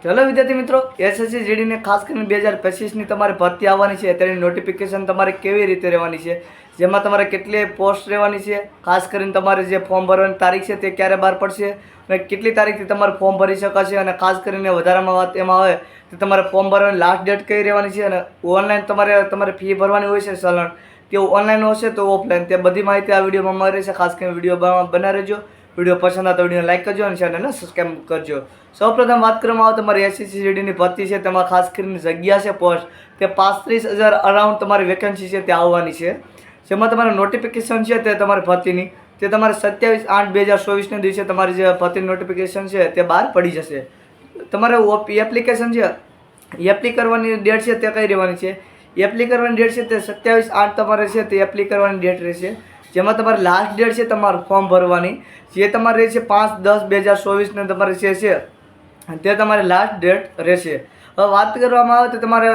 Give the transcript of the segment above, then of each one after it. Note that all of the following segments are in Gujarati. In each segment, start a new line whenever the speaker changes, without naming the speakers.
ચલો વિદ્યાર્થી મિત્રો, એસએસસી જીડીને ખાસ કરીને 2025ની તમારે ભરતી આવવાની છે. તેની નોટિફિકેશન તમારે કેવી રીતે રહેવાની છે, જેમાં તમારે કેટલી પોસ્ટ રહેવાની છે, ખાસ કરીને તમારે જે ફોર્મ ભરવાની તારીખ છે તે ક્યારે બહાર પડશે અને કેટલી તારીખથી તમારે ફોર્મ ભરી શકાશે, અને ખાસ કરીને વધારામાં વાત એમાં આવે તો તમારે ફોર્મ ભરવાની લાસ્ટ ડેટ કઈ રહેવાની છે, અને ઓનલાઈન તમારે ફી ભરવાની હોય છે ચલણ, તે ઓનલાઈન હશે તો ઓફલાઈન, તે બધી માહિતી આ વિડીયોમાં મળી રહેશે. ખાસ કરીને વિડીયો બના રહેજો. વિડીયો પસંદ આવે તો વિડીયોને લાઈક કરજો અને ચેનલને સબસ્ક્રાઈબ કરજો. સૌપ્રથમ વાત કરવામાં આવે તમારી એસએસસી જીડીની ભરતી છે, તેમાં ખાસ કરીને જગ્યા છે પોસ્ટ તે 35,000 અરાઉન્ડ તમારી વેકેન્સી છે તે આવવાની છે. જેમાં તમારે નોટિફિકેશન છે તે તમારી ભરતીની તે તમારે 27/8/2024 દિવસે તમારી જે ભરતીની નોટિફિકેશન છે તે બહાર પડી જશે. તમારે એપ્લિકેશન છે એપ્લી કરવાની ડેટ છે તે કઈ રહેવાની છે, એપ્લી કરવાની ડેટ છે તે 27/8 તમારે છે તે એપ્લી કરવાની ડેટ રહેશે. જેમાં તમારી લાસ્ટ ડેટ છે તમારું ફોર્મ ભરવાની જે તમારે રહેશે 5/10/2024 તમારે જે છે તે તમારી લાસ્ટ ડેટ રહેશે. હવે વાત કરવામાં આવે તો તમારે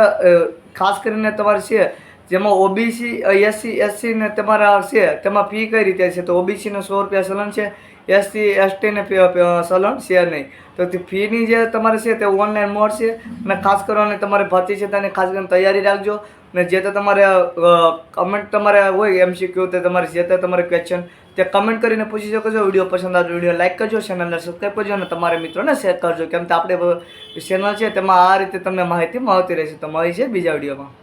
ખાસ કરીને તમારે છે જેમાં ઓબીસી એસસી એસસી ને તમારા છે તેમાં ફી કઈ રીતે છે, તો ઓબીસીને 100 રૂપિયા ચલણ છે, એસસી એસટીને ચલણ છે નહીં. તો ફીની જે તમારે છે તે ઓનલાઈન મળશે, અને ખાસ કરવાની તમારે ભરતી છે તેની ખાસ કરીને તૈયારી રાખજો. અને જે તે તમારે કમેન્ટ તમારે હોય એમસીક્યુ તે તમારે જે તે તમારે ક્વેશ્ચન તે કમેન્ટ કરીને પૂછી શકો છો. વિડીયો પસંદ આવે વિડીયો લાઈક કરજો, ચેનલને સબસ્ક્રાઈબ કરજો અને તમારા મિત્રોને શેર કરજો. કેમ કે આપણે ચેનલ છે તેમાં આ રીતે તમને માહિતી મળતી રહેશે. તો મળી છે બીજા વિડીયોમાં.